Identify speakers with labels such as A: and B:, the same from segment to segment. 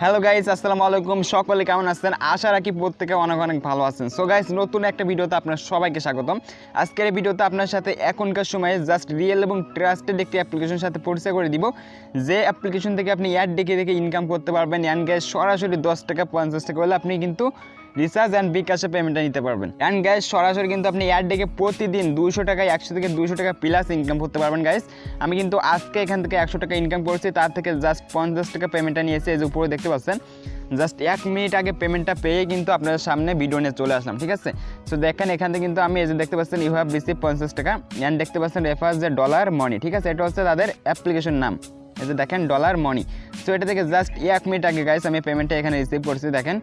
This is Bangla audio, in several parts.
A: হ্যালো গাইস, আসসালামু আলাইকুম। সকলে কেমন আছেন? আশা রাখি প্রত্যেকে অনেক অনেক ভালো আছেন। সো গাইস, নতুন একটা ভিডিওতে আপনার সবাইকে স্বাগতম। আজকের এই ভিডিওতে আপনার সাথে এখনকার সময়ে জাস্ট রিয়েল এবং ট্রাস্টেড একটি অ্যাপ্লিকেশনের সাথে পরিচয় করে দিব, যে অ্যাপ্লিকেশন থেকে আপনি অ্যাড দেখে দেখে ইনকাম করতে পারবেন। অ্যান্ড গাইস, সরাসরি 10 টাকা 50 টাকা হলে আপনি কিন্তু রিচার্জ অ্যান্ড বিকাশে পেমেন্টটা নিতে পারবেন। অ্যান্ড গাইস, সরাসরি কিন্তু আপনি অ্যাড ডেকে প্রতিদিন 200 টাকায় 100 থেকে 200 টাকা প্লাস ইনকাম করতে পারবেন। গাইস, আমি কিন্তু আজকে এখান থেকে 100 টাকা ইনকাম করছি, তার থেকে জাস্ট 50 টাকা পেমেন্টটা নিয়েছি। এই যে উপরে দেখতে পাচ্ছেন, জাস্ট 1 মিনিট আগে পেমেন্টটা পেয়ে কিন্তু আপনাদের সামনে ভিডিও নিয়ে চলে আসলাম। ঠিক আছে, সো দেখেন এখান থেকে কিন্তু আমি এই যে দেখতে পাচ্ছেন ইউ হ্যাভ রিসিভ 50 টাকা অ্যান্ড দেখতে পাচ্ছেন রেফার যে ডলার মানি। ঠিক আছে, এটা হচ্ছে তাদের অ্যাপ্লিকেশন নাম। এই যে দেখেন ডলার মানি। সো এটা থেকে জাস্ট 1 মিনিট আগে গাইস আমি পেমেন্টটা এখানে রিসিভ করছি। দেখেন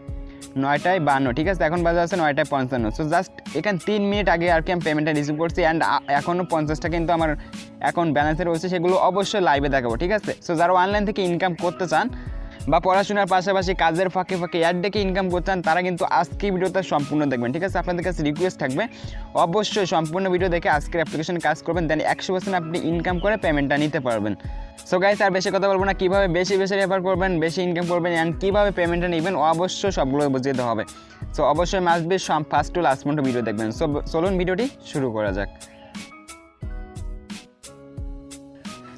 A: 9টায় 52। ঠিক আছে, এখন বাজে আছে 9টায় 55। সো জাস্ট এখানে 3 মিনিট আগে আর কি আমি পেমেন্টটা রিসিভ করছি। অ্যান্ড এখনও 50টা কিন্তু আমার অ্যাকাউন্ট ব্যালেন্সে রয়েছে, সেগুলো অবশ্যই লাইভে দেখাবো। ঠিক আছে, সো যারা অনলাইন থেকে ইনকাম করতে চান বা পড়াশোনার পাশাপাশি কাজের ফাঁকে ফাঁকে অ্যাড ডেকে ইনকাম করতে চান, তারা কিন্তু আজকে ভিডিওটা সম্পূর্ণ দেখবেন। ঠিক আছে, আপনাদের কাছে রিকোয়েস্ট থাকবে অবশ্যই সম্পূর্ণ ভিডিও দেখে আজকের অ্যাপ্লিকেশনে কাজ করবেন, দেন 100% আপনি ইনকাম করে পেমেন্টটা নিতে পারবেন। সো গাইস, আর বেশি কথা বলবো না, কীভাবে বেশি বেশি রেফার করবেন, বেশি ইনকাম করবেন অ্যান্ড কীভাবে পেমেন্টটা নেবেন অবশ্যই সবগুলো বুঝিয়ে দিতে হবে। সো অবশ্যই must be first to last পর্যন্ত ভিডিও দেখবেন। সো চলুন ভিডিওটি শুরু করা যাক।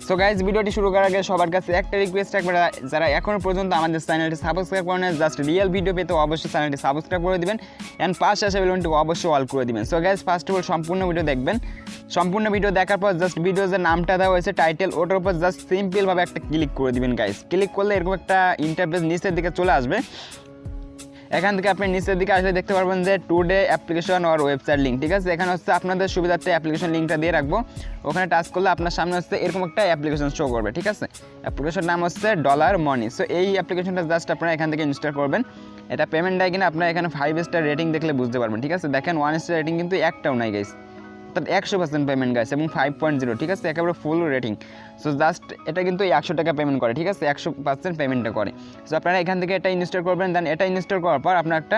A: সো গাইজ, ভিডিওটি শুরু করার আগে সবার কাছে একটা রিকোয়েস্ট থাকবে, যারা এখনও পর্যন্ত আমাদের চ্যানেলটি সাবস্ক্রাইব করেন জাস্ট রিয়েল ভিডিও পেতে অবশ্যই চ্যানেলটি সাবস্ক্রাইব করে দিবেন অ্যান্ড পাশে আসা বেলুনটি অবশ্যই অল করে দিবেন। So guys, first of all সম্পূর্ণ ভিডিও দেখবেন। সম্পূর্ণ ভিডিও দেখার পর জাস্ট ভিডিও যে নামটা দেওয়া হয়েছে টাইটেল, ওটার উপর জাস্ট সিম্পলভাবে একটা ক্লিক করে দিবেন। গাইজ, ক্লিক করলে এরকম একটা ইন্টারফেস নিচের দিকে চলে আসবে। এখান থেকে আপনি নিচের দিকে আসলে দেখতে পারবেন যে টুডে অ্যাপ্লিকেশন আর ওয়েবসাইট লিঙ্ক। ঠিক আছে, এখানে হচ্ছে আপনাদের সুবিধার্থে অ্যাপ্লিকেশন লিঙ্কটা দিয়ে রাখবো। ওখানে টাচ করলে আপনার সামনে হচ্ছে এরকম একটা অ্যাপ্লিকেশন শো করবে। ঠিক আছে, অ্যাপ্লিকেশন নাম হচ্ছে ডলার মানি। সো এই অ্যাপ্লিকেশনটা জাস্ট আপনারা এখান থেকে ইনস্টল করবেন। এটা পেমেন্ট দেয় কিনা আপনারা এখানে 5 স্টার রেটিং দেখলে বুঝতে পারবেন। ঠিক আছে, দেখেন 1 স্টার রেটিং কিন্তু একটাও নাই গাইস, অর্থাৎ 100% পেমেন্ট গাইস এবং 5.0। ঠিক আছে, একেবারে ফুল রেটিং। সো জাস্ট এটা কিন্তু 100 টাকা পেমেন্ট করে। ঠিক আছে, 100% পেমেন্টটা করে। সো আপনারা এখান থেকে এটা ইনস্টল করবেন, দেন এটা ইনস্টল করার পর আপনার একটা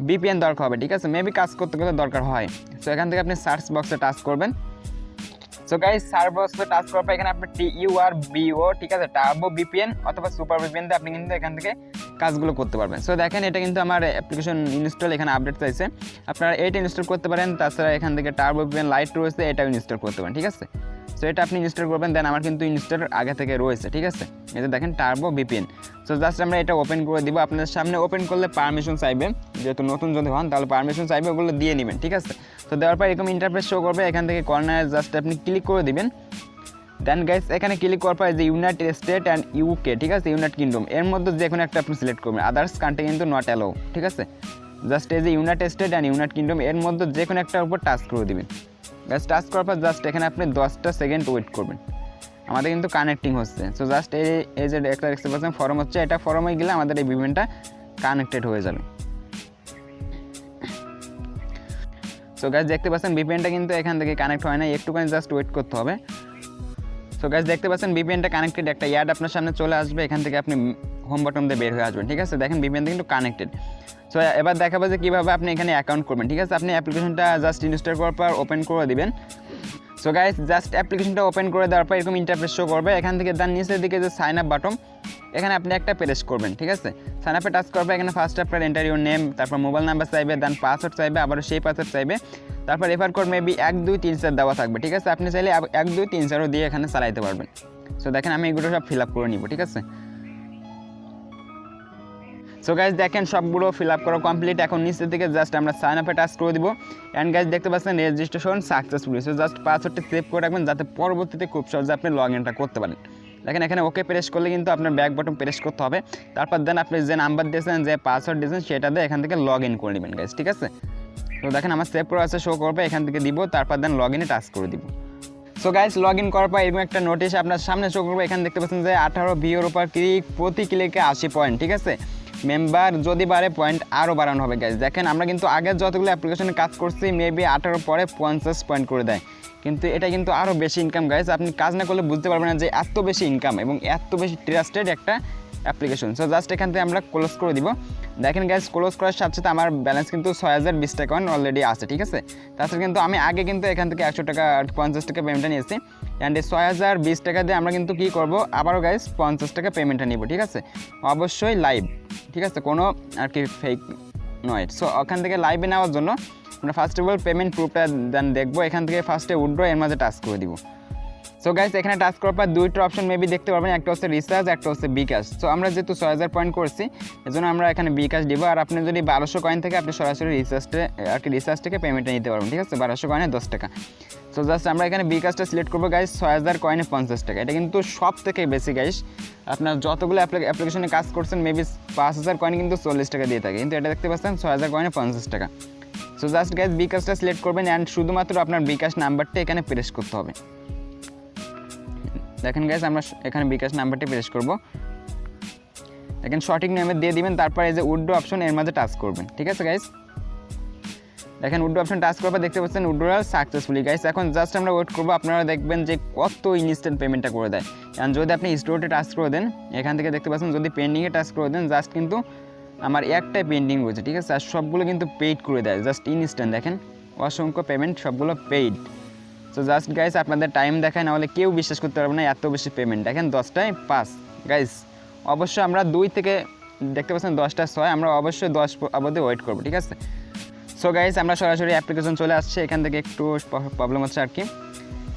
A: VPN দরকার হবে। ঠিক আছে, মেবি কাজ করতে গেলে দরকার হয়। সো এখান থেকে আপনি সার্চ বক্সে টাচ করবেন। সো গাইস, সার্চ বক্সে টাচ করার পর এখানে আপনি TURBO, ঠিক আছে, টার্বো VPN অথবা সুপার VPN দিয়ে আপনি কিন্তু এখান থেকে কাজগুলো করতে পারবেন। সো দেখেন এটা কিন্তু আমার অ্যাপ্লিকেশন ইনস্টল এখানে আপডেট চাইছে, আপনারা এটা ইনস্টল করতে পারেন। তাছাড়া এখান থেকে টার্বো VPN লাইট রয়েছে, এটাও ইনস্টল করতে পারেন। ঠিক আছে, সো এটা আপনি ইনস্টল করবেন, দেন আমার কিন্তু ইনস্টল আগে থেকে রয়েছে। ঠিক আছে, এটা দেখেন টার্বো VPN। সো জাস্ট আমরা এটা ওপেন করে দিব। আপনাদের সামনে ওপেন করলে পারমিশন চাইবে, যেহেতু নতুন যদি হন তাহলে পারমিশন চাইবে, ওগুলো দিয়ে নেবেন। ঠিক আছে, তো দেওয়ার পর এরকম ইন্টারফেস শো করবে। এখান থেকে কর্নারে জাস্ট আপনি ক্লিক করে দিবেন। দেন গাইস, এখানে ক্লিক করার পর যে ইউনাইটেড স্টেট অ্যান্ড UK, ঠিক আছে, ইউনাইটেড কিংডম, এর মধ্যে যে কোনো একটা আপনি সিলেক্ট করবেন। আদার্স কান্ট্রি কিন্তু নট অ্যালাউ। ঠিক আছে, জাস্ট এই যে United state and United kingdom, এর মধ্যে যে কোনো একটার উপর টাচ করে দিবেন। গাইস, টাচ করার পর জাস্ট এখানে আপনি 10টা সেকেন্ড ওয়েট করবেন। আমাদের কিন্তু কানেক্টিং হচ্ছে। সো জাস্ট এই যে একটা দেখতে পাচ্ছেন ফর্ম হচ্ছে, এটা ফর্মে গেলে আমাদের এই ভিপিএনটা কানেক্টেড হয়ে যাবে। সো গাইস, দেখতে পাচ্ছেন ভিপিএনটা কিন্তু এখান থেকে কানেক্ট হয় না, একটুখানি জাস্ট ওয়েট করতে হবে। সো গাইস, দেখতে পাচ্ছেন ভিপিএনটা কানেক্টেড, একটা অ্যাড আপনার সামনে চলে আসবে। এখান থেকে আপনি হোম বাটন দিয়ে বের হয়ে আসবেন। ঠিক আছে, দেখেন ভিপিএনটা কিন্তু কানেক্টেড। সো এবার দেখাবো যে কীভাবে আপনি এখানে অ্যাকাউন্ট করবেন। ঠিক আছে, আপনি অ্যাপ্লিকেশনটা জাস্ট ইনস্টল করার পর ওপেন করে দিবেন। সো গাইস, জাস্ট অ্যাপ্লিকেশনটা ওপেন করে দেওয়ার পর এরকম ইন্টারফেস শো করবে। এখান থেকে তার নিচের দিকে যে সাইন আপ বাটন, এখানে আপনি একটা প্রেস করবেন। ঠিক আছে, সাইন আপে টাচ করবে। এখানে ফার্স্ট আপনার এন্টার ইউর নেম, তারপর মোবাইল নাম্বার চাইবে, দেন পাসওয়ার্ড চাইবে, আবার সেই পাসওয়ার্ড চাইবে, তারপর রেফার কোড মেবি 1 2 3 4 দেওয়া থাকবে। ঠিক আছে, আপনি চাইলে 1 2 3 4ও দিয়ে এখানে চালাইতে পারবেন। সো দেখেন আমি এগুলো সব ফিল আপ করে নিব। ঠিক আছে, সো গাইজ দেখেন সবগুলো ফিল আপ করা কমপ্লিট। এখন নিচের দিকে জাস্ট আমরা সাইন আপে টাচ করে দিব। অ্যান্ড গাইজ দেখতে পাচ্ছেন রেজিস্ট্রেশন সাকসেসফুলি। সো জাস্ট পাসওয়ার্ডটা সেভ করে রাখবেন, যাতে পরবর্তীতে খুব সহজে আপনি লগ ইনটা করতে পারেন। দেখেন এখানে ওকে প্রেস করলে কিন্তু আপনার ব্যাক বাটন প্রেস করতে হবে। তারপর দেন আপনি যে নাম্বার দিয়েছেন, যে পাসওয়ার্ড দিয়েছেন, সেটা দিয়ে এখান থেকে লগ ইন করে নেবেন গাইজ। ঠিক আছে, তো দেখেন আমার সেভ করা আছে, শো করবে, এখান থেকে দিব, তারপর দেন লগ ইনে টাচ করে দিব। সো গাইস, লগ ইন করার পর এরকম একটা নোটিশ আপনার সামনে শো করবে। এখানে দেখতে পাচ্ছেন যে 18 ভিউর উপর ক্লিক, প্রতি ক্লিকে 80 পয়েন্ট। ঠিক আছে, মেম্বার যদি বাড়ে পয়েন্ট আরও বাড়ানো হবে গাইস। দেখেন আমরা কিন্তু আগের যতগুলো অ্যাপ্লিকেশনে কাজ করছি মেবি 18 পরে 50 পয়েন্ট করে দেয়, কিন্তু এটা কিন্তু আরও বেশি ইনকাম গাইস। আপনি কাজ না করলে বুঝতে পারবেন না যে এত বেশি ইনকাম এবং এত বেশি ট্রাস্টেড একটা অ্যাপ্লিকেশন। সো জাস্ট এখান থেকে আমরা ক্লোজ করে দিব। দেখেন গাইস, ক্লোজ করার সাথে সাথে আমার ব্যালেন্স কিন্তু 6020 টাকা অলরেডি আছে। ঠিক আছে, তাছাড়া কিন্তু আমি আগে কিন্তু এখান থেকে 100 টাকা 50 টাকা পেমেন্টটা নিয়েছি। অ্যান্ড এই 6020 টাকা দিয়ে আমরা কিন্তু কী করবো আবারও গাইস 50 টাকা পেমেন্টটা নিব, ঠিক আছে, অবশ্যই লাইভ, ঠিক আছে, কোনো আর কি ফেক নয়। সো ওখান থেকে লাইভে নেওয়ার জন্য আমরা ফার্স্ট অফ অল পেমেন্ট প্রুফটা দেন দেখবো, এখান থেকে ফার্স্টে উইথড্র এর মাঝে টাচ করে দিব। সো গাইস এখানে টাচ করার পর দুইটা অপশন মেবি দেখতে পারবেন, একটা হচ্ছে রিচার্জ, একটা হচ্ছে বিকাশ। সো আমরা যেহেতু 6000 পয়েন্ট করছি এজন্য আমরা এখানে বিকাশ দিব, আর আপনি যদি 1200 কয়েন থেকে আপনি সরাসরি রিচার্জ থেকে পেমেন্টটা নিতে পারবেন, ঠিক আছে, 1200 কয়েনে 10 টাকা। সো জাস্ট আমরা এখানে বিকাশটা সিলেক্ট করবো গাইস, 6000 কয়েনে 50 টাকা, এটা কিন্তু সব থেকে বেশি গাইস। আপনার যতগুলো অ্যাপ্লিকেশনে কাজ করছেন মেবি 5000 কয়েন কিন্তু 40 টাকা দিয়ে থাকে, কিন্তু এটা দেখতে পাচ্ছেন 6000 কয়েনে 50 টাকা। সো জাস্ট গাইস বিকাশটা সিলেক্ট করবেন অ্যান্ড শুধুমাত্র আপনার বিকাশ নাম্বারটা এখানে প্রেস করতে হবে। দেখেন গাইস আমরা এখানে বিকাশ নাম্বারটি প্রেস করব, দেখেন সঠিক নেমে দিয়ে দিবেন, তারপর এই যে উইথড্র অপশন এর মাঝে টাচ করবেন, ঠিক আছে গাইস। দেখেন উইথড্র অপশন টাচ করার পর দেখতে পাচ্ছেন উইথড্রয়াল সাকসেসফুলি গাইস। এখন জাস্ট আমরা ওয়েট করবো, আপনারা দেখবেন যে কত ইনস্ট্যান্ট পেমেন্টটা করে দেয়। কারণ যদি আপনি স্টোরে টাচ করে দেন, এখান থেকে দেখতে পাচ্ছেন যদি পেন্ডিংয়ে টাচ করে দেন, জাস্ট কিন্তু আমার একটাই পেন্ডিং রয়েছে, ঠিক আছে, আর সবগুলো কিন্তু পেইড করে দেয় জাস্ট ইনস্ট্যান্ট। দেখেন অসংখ্য পেমেন্ট, সবগুলো পেইড। সো জাস্ট গাইস আপনাদের টাইম দেখায়, নাহলে কেউ বিশ্বাস করতে পারবে না এত বেশি পেমেন্ট। দেখেন 10টায় 5 গাইস, অবশ্যই আমরা 2 থেকে দেখতে পাচ্ছেন 10টা 6, আমরা অবশ্যই 10 অবধি ওয়েট করবো, ঠিক আছে। সো গাইস আমরা সরাসরি অ্যাপ্লিকেশন চলে আসছে, এখান থেকে একটু প্রবলেম হচ্ছে আর কি।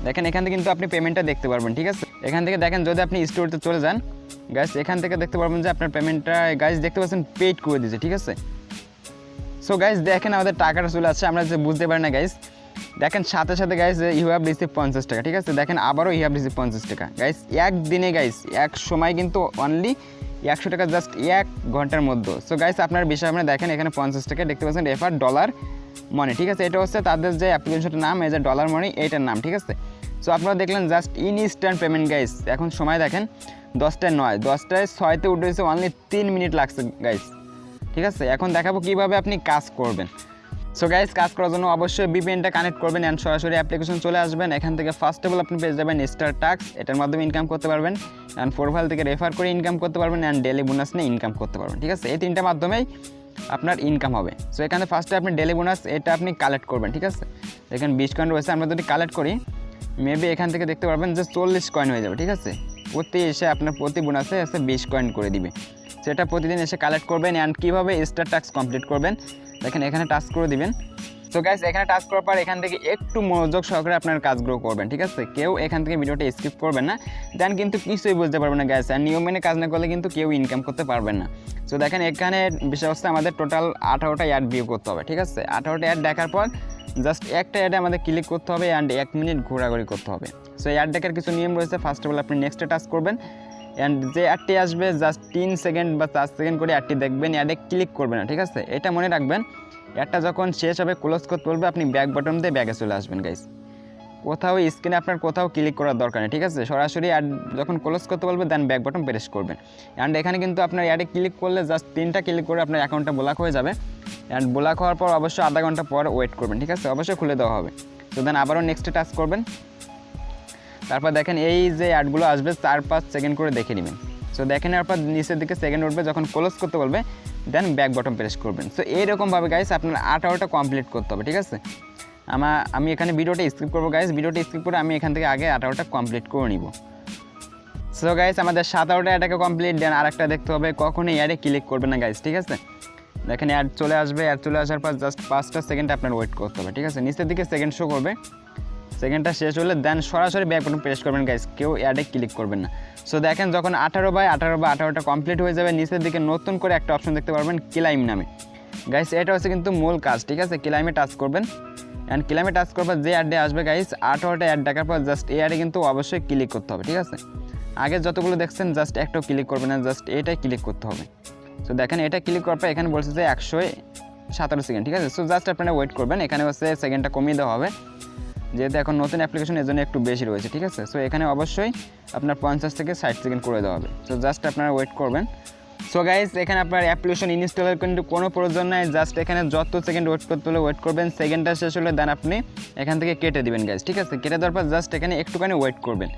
A: দেখেন এখান থেকে কিন্তু আপনি পেমেন্টটা দেখতে পারবেন, ঠিক আছে। এখান থেকে দেখেন যদি আপনি স্টোরতে চলে যান গাইস, এখান থেকে দেখতে পারবেন যে আপনার পেমেন্টটা গাইস দেখতে পাচ্ছেন পেইড করে দিয়েছে, ঠিক আছে। সো গাইস দেখেন আমাদের টাকাটা চলে আসছে, আমরা যে বুঝতে পারি না গাইস। দেখেন সাথে সাথে গাইস ইউ হ্যাভ রিসিভ 50 টাকা, ঠিক আছে, দেখেন আবারও ইউ হ্যাভ রিসিভ 50 টাকা গাইস। একদিনে গাইস এক সময় কিন্তু অনলি 100 টাকা জাস্ট 1 ঘন্টার মধ্যে। সো গাইস আপনার বিষয় আপনি দেখেন এখানে 50 টাকা দেখতে পাচ্ছেন রেফার ডলার মানি, ঠিক আছে, এটা হচ্ছে তাদের যে অ্যাপ্লিকেশনটার নাম, এই যে ডলার মানি এইটার নাম, ঠিক আছে। সো আপনারা দেখলেন জাস্ট ইনস্ট্যান্ট পেমেন্ট গাইস। এখন সময় দেখেন 10টায় 9, 10টায় 6তে উঠেছে, অনলি 3 মিনিট লাগছে গাইস, ঠিক আছে। এখন দেখাবো কীভাবে আপনি কাজ করবেন। সো গাইস কাজ করার জন্য অবশ্যই VPNটা কানেক্ট করবেন অ্যান্ড সরাসরি অ্যাপ্লিকেশন চলে আসবেন। এখান থেকে ফার্স্ট অফ অল আপনি পেয়ে যাবেন স্টার টাক্স, এটার মাধ্যমে ইনকাম করতে পারবেন অ্যান্ড প্রোফাইল থেকে রেফার করে ইনকাম করতে পারবেন অ্যান্ড ডেলি বোনাস নিয়ে ইনকাম করতে পারবেন, ঠিক আছে। এই 3টা মাধ্যমেই আপনার ইনকাম হবে। সো এখানে ফার্স্টে আপনি ডেলি বোনাস এটা আপনি কালেক্ট করবেন, ঠিক আছে। দেখেন 20 কয়েন রয়েছে, আমরা যদি কালেক্ট করি মেবি এখান থেকে দেখতে পারবেন যে 40 কয়েন হয়ে যাবে, ঠিক আছে। প্রতি বোনাসে এসে 20 কয়েন করে দিবে। সেটা প্রতিদিন এসে কালেক্ট করবেন অ্যান্ড কীভাবে স্টার টাক্স কমপ্লিট করবেন দেখেন এখানে টাচ করে দিবেন। সো গাইস এখানে টাচ করার পর এখান থেকে একটু মনোযোগ সহকারে আপনার কাজগুলো করবেন, ঠিক আছে। কেউ এখান থেকে ভিডিওটা স্কিপ করবেন না, দেন কিন্তু কিছুই বুঝতে পারবেন না গাইস। আর নিয়ম মেনে কাজ না করলে কিন্তু কেউ ইনকাম করতে পারবেন না। সো দেখেন এখানে বিষয়বস্তা আমাদের টোটাল 18টা অ্যাড ভিউ করতে হবে, ঠিক আছে। 18টা অ্যাড দেখার পর জাস্ট একটা অ্যাডে আমাদের ক্লিক করতে হবে অ্যান্ড 1 মিনিট ঘোরাঘুরি করতে হবে। সো অ্যাড দেখার কিছু নিয়ম রয়েছে। ফার্স্ট অফ অল আপনি নেক্সটে টাচ করবেন অ্যান্ড যে অ্যাডটি আসবে জাস্ট 3 সেকেন্ড বা 4 সেকেন্ড করে অ্যাডটি দেখবেন, অ্যাডে ক্লিক করবেন না, ঠিক আছে। এটা মনে রাখবেন, অ্যাডটা যখন শেষ হবে ক্লোজ করতে বলবে আপনি ব্যাক বাটন দিয়ে ব্যাগে চলে আসবেন গাইস। কোথাও স্ক্রিনে আপনার কোথাও ক্লিক করার দরকার নেই, ঠিক আছে। সরাসরি অ্যাড যখন ক্লোজ করতে বলবে দেন ব্যাক বাটন প্রেস করবেন অ্যান্ড এখানে কিন্তু আপনার অ্যাডে ক্লিক করলে জাস্ট 3টা ক্লিক করে আপনার অ্যাকাউন্টটা ব্লক হয়ে যাবে অ্যান্ড ব্লক হওয়ার পর অবশ্যই আধা ঘন্টা পর ওয়েট করবেন, ঠিক আছে। অবশ্যই খুলে দেওয়া হবে। তো দেন আবারও নেক্সটে টাচ করবেন, তারপর দেখেন এই যে অ্যাডগুলো আসবে 4-5 সেকেন্ড করে দেখে নেবেন। সো দেখে নেওয়ার পর নিচের দিকে সেকেন্ড উঠবে, যখন ক্লোজ করতে বলবে দেন ব্যাক বাটন প্রেস করবেন। সো এইরকমভাবে গাইস আপনার 18টা কমপ্লিট করতে হবে, ঠিক আছে। আমি এখানে ভিডিওটা স্কিপ করবো গাইস, ভিডিওটা স্কিপ করে আমি এখান থেকে আগে 18টা কমপ্লিট করে নিব। সো গাইস আমাদের 17টা অ্যাডকে কমপ্লিট, দেন আরেকটা দেখতে হবে, কখনোই অ্যাডে ক্লিক করবে না গাইস, ঠিক আছে। দেখেন অ্যাড চলে আসবে, অ্যাড চলে আসার পর জাস্ট 5টা সেকেন্ড আপনার ওয়েট করতে হবে, ঠিক আছে। নিচের দিকে সেকেন্ড শো করবে, সেকেন্ডটা শেষ হলে দেন সরাসরি ব্যাক বাটন প্রেস করবেন গাইস, কেউ অ্যাডে ক্লিক করবেন না। সো দেখেন যখন 18/18/18টা কমপ্লিট হয়ে যাবে নিচের দিকে নতুন করে একটা অপশন দেখতে পারবেন ক্লাইম নামে গাইস। এটা হচ্ছে কিন্তু মূল কাজ, ঠিক আছে। ক্লাইমে টাচ করবেন অ্যান্ড ক্লাইমে টাচ করার পর যে অ্যাডে আসবে গাইস 18টা অ্যাড দেখার পর জাস্ট এই অ্যাডে কিন্তু অবশ্যই ক্লিক করতে হবে, ঠিক আছে। আগে যতগুলো দেখছেন জাস্ট একটাও ক্লিক করবেন না, জাস্ট এটাই ক্লিক করতে হবে। সো দেখেন এটা ক্লিক করার পর এখানে বলছে যে 117 সেকেন্ড, ঠিক আছে। সো জাস্ট আপনারা ওয়েট করবেন, এখানে হচ্ছে সেকেন্ডটা কমিয়ে দেওয়া হবে যেহেতু এখন নতুন অ্যাপ্লিকেশন এর জন্য একটু বেশি রয়েছে, ঠিক আছে। সো এখানে অবশ্যই আপনার 50 থেকে 60 সেকেন্ড করে দেওয়া হবে। সো জাস্ট আপনারা ওয়েট করবেন। সো গাইস এখানে আপনার অ্যাপ্লিকেশন ইনস্টলের কিন্তু কোনো প্রয়োজন নাই, জাস্ট এখানে যত সেকেন্ড ওয়েট করতে হলে ওয়েট করবেন। সেকেন্ডটা শেষ হলে দেন আপনি এখান থেকে কেটে দিবেন গাইস, ঠিক আছে। কেটে দেওয়ার পর জাস্ট এখানে একটুখানি ওয়েট করবেন।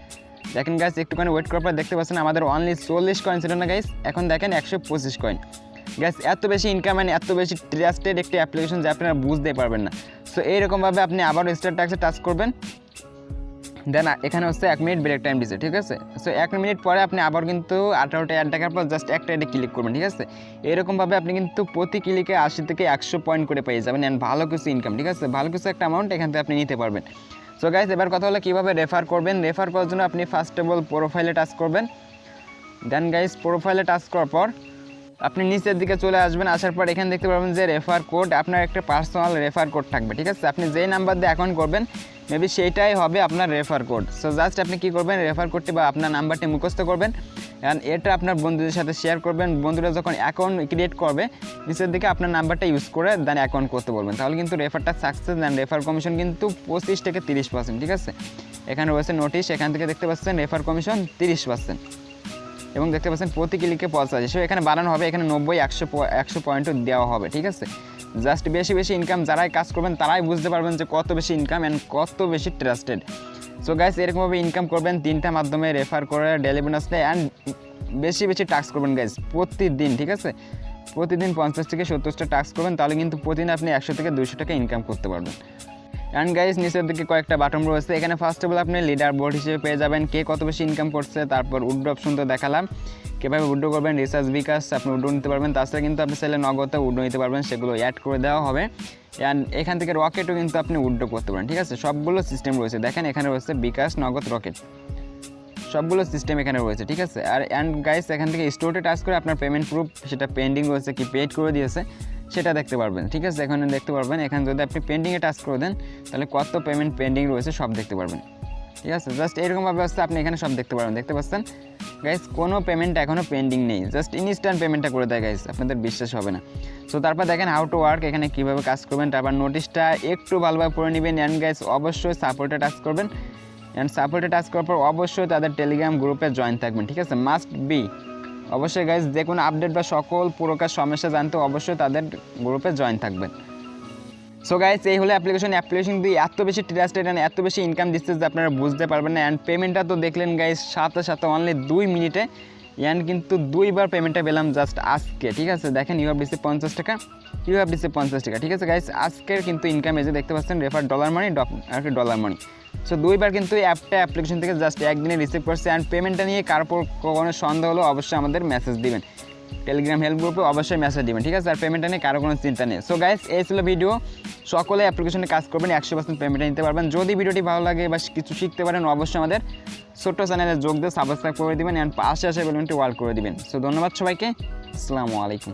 A: দেখেন গাইস একটুখানি ওয়েট করার পর দেখতে পাচ্ছেন আমাদের অনলি 40 কয়েন ছিল না গাইস, এখন দেখেন 125 কয়েন গাইস। এত বেশি ইনকাম মানে এত বেশি ট্রাস্টেড একটি অ্যাপ্লিকেশন যে আপনারা বুঝতে পারবেন না। সো এইরকমভাবে আপনি আবার স্টার টাক্সে টাচ করবেন, দেন এখানে হচ্ছে 1 মিনিট ব্রেক টাইম দিচ্ছে, ঠিক আছে। সো 1 মিনিট পরে আপনি আবার কিন্তু 18টা অ্যাড দেখার পর জাস্ট একটা অ্যাডে ক্লিক করবেন, ঠিক আছে। এরকমভাবে আপনি কিন্তু প্রতি ক্লিকে 80 থেকে 100 পয়েন্ট করে পেয়ে যাবেন অ্যান্ড ভালো কিছু ইনকাম, ঠিক আছে। ভালো কিছু একটা অ্যামাউন্ট এখান থেকে আপনি নিতে পারবেন। সো গাইজ এবার কথা হলো কীভাবে রেফার করবেন। রেফার করার জন্য আপনি ফার্স্ট অফ অল প্রোফাইলে টাচ করবেন। দেন গাইজ প্রোফাইলে টাচ করার পর আপনি নিচের দিকে চলে আসবেন। আসার পর এখানে দেখতে পারবেন যে রেফার কোড, আপনার একটা পার্সোনাল রেফার কোড থাকবে, ঠিক আছে। আপনি যেই নাম্বার দিয়ে অ্যাকাউন্ট করবেন মেবি সেইটাই হবে আপনার রেফার কোড। সো জাস্ট আপনি কী করবেন, রেফার কোডটি বা আপনার নাম্বারটি মুখস্থ করবেন অ্যান্ড এটা আপনার বন্ধুদের সাথে শেয়ার করবেন। বন্ধুরা যখন অ্যাকাউন্ট ক্রিয়েট করবে নিচের দিকে আপনার নাম্বারটা ইউজ করে দেন অ্যাকাউন্ট করতে বলবেন, তাহলে কিন্তু রেফারটা সাকসেস। দেন রেফার কমিশন কিন্তু 25 থেকে 30%, ঠিক আছে। এখানে রয়েছে নোটিশ, এখান থেকে দেখতে পাচ্ছেন রেফার কমিশন 30% এবং দেখতে পাচ্ছেন প্রতি ক্লিকে 85। সো এখানে বাড়ানো হবে, এখানে 90, 100 পয়েন্টও দেওয়া হবে, ঠিক আছে। জাস্ট বেশি বেশি ইনকাম যারাই কাজ করবেন তারাই বুঝতে পারবেন যে কত বেশি ইনকাম অ্যান্ড কত বেশি ট্রাস্টেড। সো গাইস এরকমভাবে ইনকাম করবেন 3টা মাধ্যমে, রেফার করে, ডেলি বোনাস নেয় অ্যান্ড বেশি বেশি টাস্ক করবেন গাইস প্রতিদিন, ঠিক আছে। প্রতিদিন 50 থেকে 70টা টাস্ক করবেন, তাহলে কিন্তু প্রতিদিন আপনি 100 থেকে 200 টাকা ইনকাম করতে পারবেন। অ্যান্ড গাইস নিচের দিকে কয়েকটা বাটন রয়েছে, এখানে ফার্স্ট অফ অল আপনি লিডার বোর্ড হিসেবে পেয়ে যাবেন কে কত বেশি ইনকাম করছে। তারপর উড্রো অপশন তো দেখালাম কীভাবে উড্রো করবেন, রিচার্জ বিকাশ আপনি উড্রো নিতে পারবেন। তাছাড়া কিন্তু আপনি চাইলে নগদে উড্রো নিতে পারবেন, সেগুলো অ্যাড করে দেওয়া হবে। অ্যান্ড এখান থেকে রকেটও কিন্তু আপনি উড্রো করতে পারেন, ঠিক আছে। সবগুলো সিস্টেম রয়েছে, দেখেন এখানে রয়েছে বিকাশ, নগদ, রকেট, সবগুলো সিস্টেম এখানে রয়েছে, ঠিক আছে। আর অ্যান্ড গাইস এখান থেকে স্টোরে টাচ করে আপনার পেমেন্ট প্রুফ সেটা পেন্ডিং রয়েছে কি পেড করে দিয়েছে সেটা দেখতে পারবেন, ঠিক আছে। এখানে দেখতে পারবেন, এখানে যদি আপনি পেন্ডিংয়ে টাচ করে দেন তাহলে কত পেমেন্ট পেন্ডিং রয়েছে সব দেখতে পারবেন, ঠিক আছে। জাস্ট এরকমভাবে আসতে আপনি এখানে সব দেখতে পারবেন। দেখতে পাচ্ছেন গাইস কোনো পেমেন্ট এখনও পেন্ডিং নেই, জাস্ট ইনস্ট্যান্ট পেমেন্টটা করে দেয় গাইস, আপনাদের বিশ্বাস হবে না। সো তারপর দেখেন হাউ টু ওয়ার্ক, এখানে কীভাবে কাজ করবেন। তারপর নোটিশটা একটু ভালোভাবে পড়ে নেবেন অ্যান্ড গাইস অবশ্যই সাপোর্টে টাচ করবেন অ্যান্ড সাপোর্টে টাচ করার পর অবশ্যই তাদের টেলিগ্রাম গ্রুপে জয়েন থাকবেন, ঠিক আছে। মাস্ট বি অবশ্যই গাইজ যে কোনো আপডেট বা সকল প্রকার সমস্যা জানতে অবশ্যই তাদের গ্রুপে জয়েন থাকবেন। সো গাইজ এই হলো অ্যাপ্লিকেশন দিয়ে এত বেশি ট্রাস্টেড অ্যান্ড এত বেশি ইনকাম দিচ্ছে যে আপনারা বুঝতে পারবেন না। অ্যান্ড পেমেন্টটা তো দেখলেন গাইজ সাথে সাথে অনলি 2 মিনিটে অ্যান্ড কিন্তু 2বার পেমেন্টটা পেলাম জাস্ট আজকে, ঠিক আছে। দেখেন ইউ হ্যাভ রিসিভ 50 টাকা, ইউ হ্যাভ রিসিভ 50 টাকা, ঠিক আছে গাইজ। আজকের কিন্তু ইনকাম এসে দেখতে পাচ্ছেন রেফার ডলার মানি আর কি ডলার মানি। সো 2বার কিন্তু অ্যাপ্লিকেশন থেকে জাস্ট একদিনে রিসিভ করছে। অ্যান্ড পেমেন্টটা নিয়ে কারোর কোনো সন্দেহ হলো অবশ্যই আমাদের মেসেজ দিবেন, টেলিগ্রাম হেল্প গ্রুপে অবশ্যই মেসেজ দিবেন, ঠিক আছে। আর পেমেন্টটা নিয়ে কারো কোনো চিন্তা নেই। সো গাইস এই ছিল ভিডিও, সকলে অ্যাপ্লিকেশনে কাজ করবেন 100% পেমেন্টটা নিতে পারবেন। যদি ভিডিওটি ভালো লাগে বা কিছু শিখতে পারেন অবশ্যই আমাদের ছোট্ট চ্যানেলে যোগ দিয়ে সাবস্ক্রাইব করে দিবেন অ্যান্ড পাশে আসে বেলুনটি ওয়াল করে দিবেন। সো ধন্যবাদ সবাইকে, আসসালামু আলাইকুম।